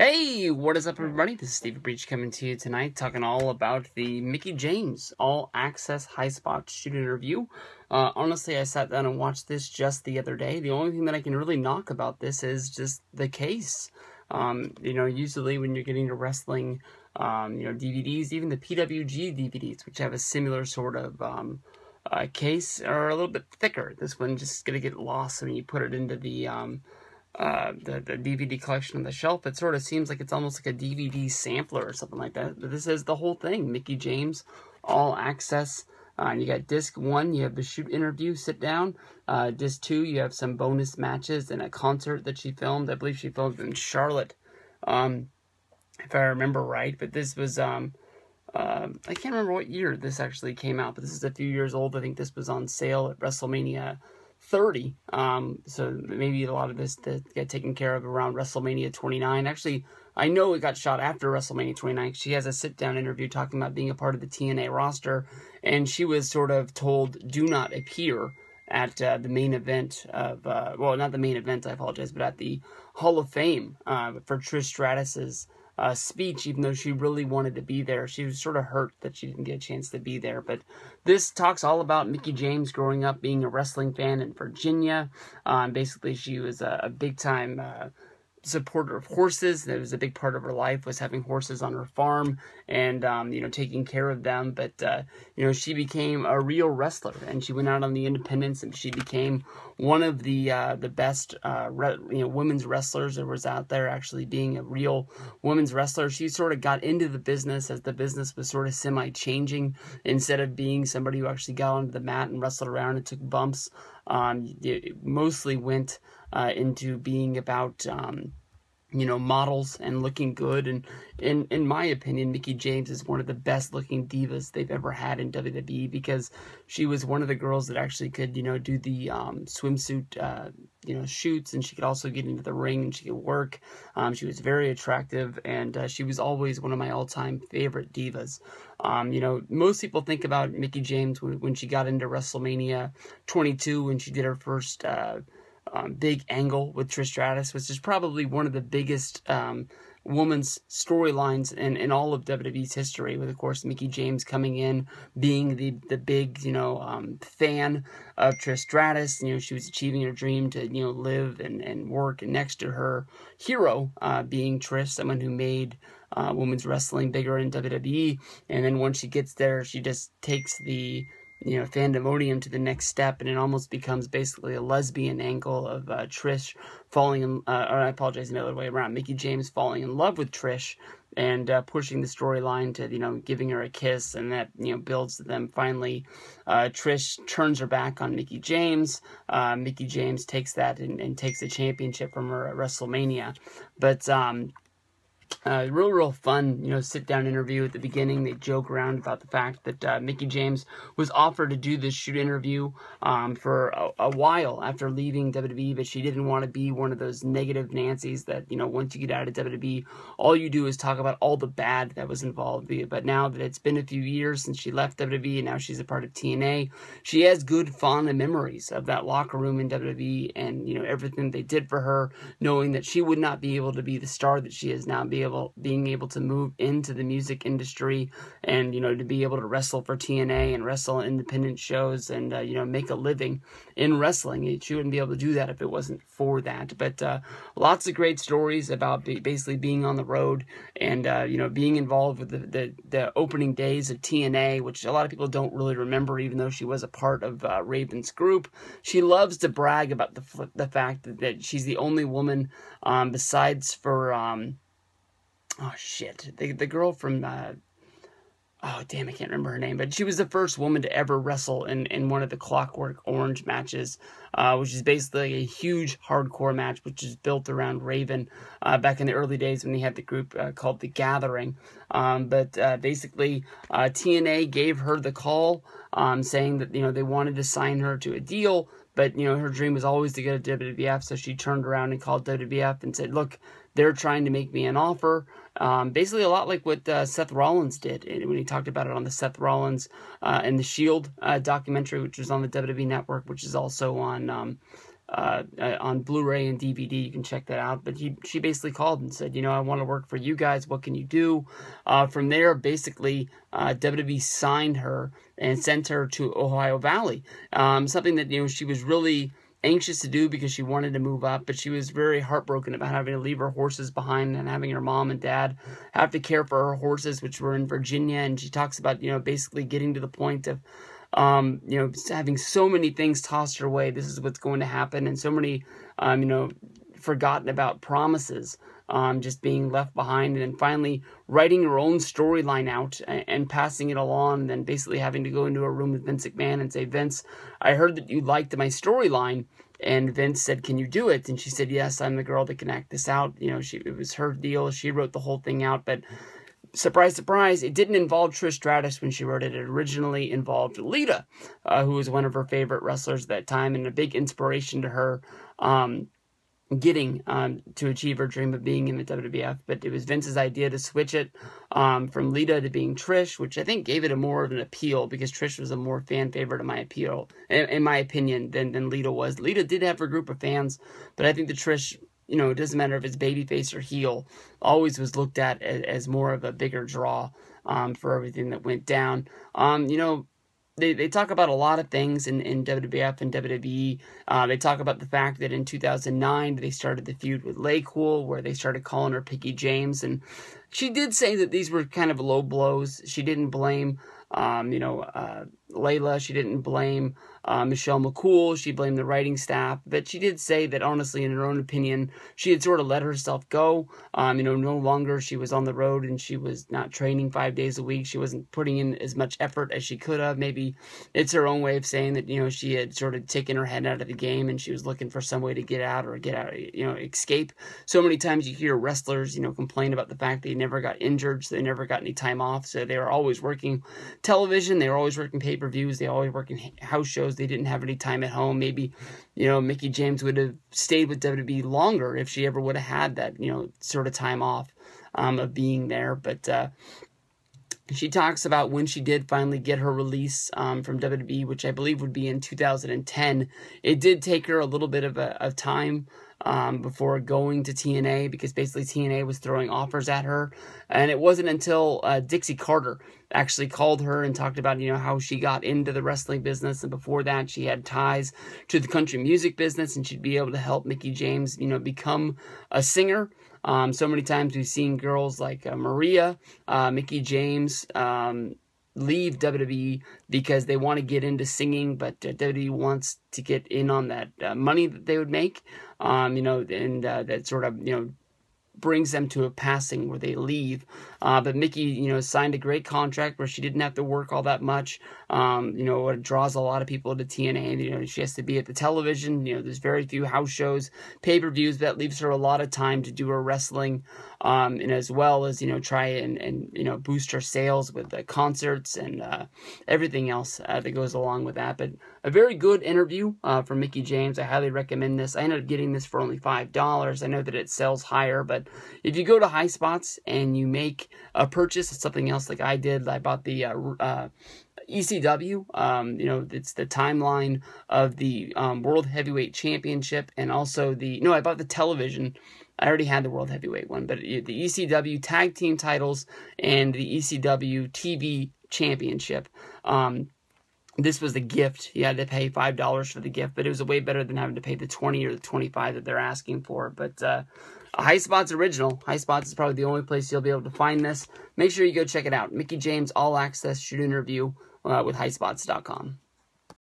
Hey, what is up, everybody? This is Steve Breach coming to you tonight, talking all about the Mickie James All Access Highspots shoot interview. Honestly, I sat down and watched this just the other day. The only thing that I can really knock about this is just the case. Usually when you're getting to wrestling, DVDs, even the PWG DVDs, which have a similar sort of case, are a little bit thicker. This one just gonna get lost when you put it into the DVD collection on the shelf. It sort of seems like it's almost like a DVD sampler or something like that. But this is the whole thing. Mickie James, All Access. You got disc 1, you have the shoot interview, sit down. Disc 2, you have some bonus matches and a concert that she filmed. I believe she filmed in Charlotte, if I remember right. But this was, I can't remember what year this actually came out, but this is a few years old. I think this was on sale at WrestleMania 30, so maybe a lot of this to get taken care of around WrestleMania 29. Actually, I know it got shot after WrestleMania 29. She has a sit-down interview talking about being a part of the TNA roster, and she was sort of told, do not appear at the main event of, well, not the main event, I apologize, but at the Hall of Fame for Trish Stratus's speech, even though she really wanted to be there. She was sort of hurt that she didn't get a chance to be there. But this talks all about Mickie James growing up being a wrestling fan in Virginia. Basically, she was a big-time supporter of horses. That was a big part of her life, was having horses on her farm and taking care of them. But she became a real wrestler, and she went out on the independents, and she became one of the best women's wrestlers there was out there, actually being a real women's wrestler. She sort of got into the business as the business was sort of semi-changing. Instead of being somebody who actually got onto the mat and wrestled around and took bumps, it mostly went into being about models and looking good. And in my opinion, Mickie James is one of the best looking divas they've ever had in WWE, because she was one of the girls that actually could do the swimsuit shoots, and she could also get into the ring and she could work. She was very attractive, and she was always one of my all-time favorite divas. Most people think about Mickie James when she got into WrestleMania 22, when she did her first big angle with Trish Stratus, which is probably one of the biggest women's storylines in all of WWE's history, with, of course, Mickie James coming in, being the big, fan of Trish Stratus. She was achieving her dream to, live and work next to her hero, being Trish, someone who made women's wrestling bigger in WWE. And then once she gets there, she just takes the fandemonium to the next step, and it almost becomes basically a lesbian angle of Trish falling in, or I apologize, the other way around, Mickie James falling in love with Trish and pushing the storyline to, giving her a kiss, and that, builds to them finally. Trish turns her back on Mickie James. Mickie James takes that and takes the championship from her at WrestleMania. But, real fun, sit-down interview at the beginning. They joke around about the fact that Mickie James was offered to do this shoot interview for a while after leaving WWE, but she didn't want to be one of those negative Nancys that, once you get out of WWE, all you do is talk about all the bad that was involved. But now that it's been a few years since she left WWE, and now she's a part of TNA, she has good, fond memories of that locker room in WWE and, everything they did for her, knowing that she would not be able to be the star that she is now, being able to move into the music industry and, to be able to wrestle for TNA and wrestle in independent shows and, make a living in wrestling. She wouldn't be able to do that if it wasn't for that. But lots of great stories about basically being on the road and, being involved with the opening days of TNA, which a lot of people don't really remember, even though she was a part of Raven's group. She loves to brag about the fact that she's the only woman besides for... oh shit, the girl from, oh damn, I can't remember her name, but she was the first woman to ever wrestle in one of the Clockwork Orange matches, which is basically a huge hardcore match, which is built around Raven, back in the early days when they had the group called The Gathering. But basically, TNA gave her the call, saying that, they wanted to sign her to a deal, but, her dream was always to go to WWF, so she turned around and called WWF and said, look, they're trying to make me an offer. Basically a lot like what Seth Rollins did when he talked about it on the Seth Rollins and the Shield documentary, which was on the WWE Network, which is also on on Blu-ray and DVD. You can check that out. But she basically called and said, I want to work for you guys. What can you do? From there, basically, WWE signed her and sent her to Ohio Valley. Something that, she was really anxious to do because she wanted to move up, but she was very heartbroken about having to leave her horses behind and having her mom and dad have to care for her horses, which were in Virginia. And she talks about, basically getting to the point of, having so many things tossed her way. This is what's going to happen. And so many, forgotten about promises, just being left behind, and then finally writing her own storyline out and passing it along, and then basically having to go into a room with Vince McMahon and say, Vince, I heard that you liked my storyline. And Vince said, can you do it? And she said, yes, I'm the girl that can act this out. It was her deal. She wrote the whole thing out, but surprise, surprise, it didn't involve Trish Stratus when she wrote it. It originally involved Lita, who was one of her favorite wrestlers at that time and a big inspiration to her getting to achieve her dream of being in the WWF. But it was Vince's idea to switch it from Lita to being Trish, which I think gave it a more of an appeal because Trish was a more fan favorite in my opinion, than Lita was. Lita did have her group of fans, but I think the Trish, it doesn't matter if it's babyface or heel, always was looked at as more of a bigger draw for everything that went down. They talk about a lot of things in WWF and WWE. They talk about the fact that in 2009, they started the feud with Laycool, where they started calling her Mickie James. And she did say that these were kind of low blows. She didn't blame, Layla. She didn't blame Michelle McCool. She blamed the writing staff. But she did say that, honestly, in her own opinion, she had sort of let herself go. No longer she was on the road and she was not training 5 days a week. She wasn't putting in as much effort as she could have. Maybe it's her own way of saying that, she had sort of taken her head out of the game and she was looking for some way to get out, escape. So many times you hear wrestlers, complain about the fact they never got injured, so they never got any time off. So they were always working television. They were always working pay-per-views. They always working house shows. They didn't have any time at home. Maybe, Mickie James would have stayed with WWE longer if she ever would have had that, sort of time off of being there. But she talks about when she did finally get her release from WWE, which I believe would be in 2010. It did take her a little bit of time before going to TNA, because basically TNA was throwing offers at her. And it wasn't until Dixie Carter actually called her and talked about, how she got into the wrestling business. And before that, she had ties to the country music business, and she'd be able to help Mickie James, become a singer. So many times we've seen girls like Maria, Mickie James, leave WWE because they want to get into singing, but WWE wants to get in on that money that they would make, and that sort of, brings them to a passing where they leave. But Mickie, signed a great contract where she didn't have to work all that much. It draws a lot of people to TNA. She has to be at the television. There's very few house shows, pay-per-views. That leaves her a lot of time to do her wrestling, and as well as, try and boost her sales with the concerts and everything else that goes along with that. But a very good interview from Mickie James. I highly recommend this. I ended up getting this for only $5. I know that it sells higher, but if you go to Highspots and you make a purchase of something else like I did, I bought the ECW, it's the timeline of the World Heavyweight Championship, and also I bought the television. I already had the World Heavyweight one, but the ECW Tag Team titles and the ECW TV Championship. This was the gift. You had to pay $5 for the gift, but it was way better than having to pay the $20 or the $25 that they're asking for. But Highspots original. Highspots is probably the only place you'll be able to find this. Make sure you go check it out. Mickie James All Access Shoot Interview with Highspots.com.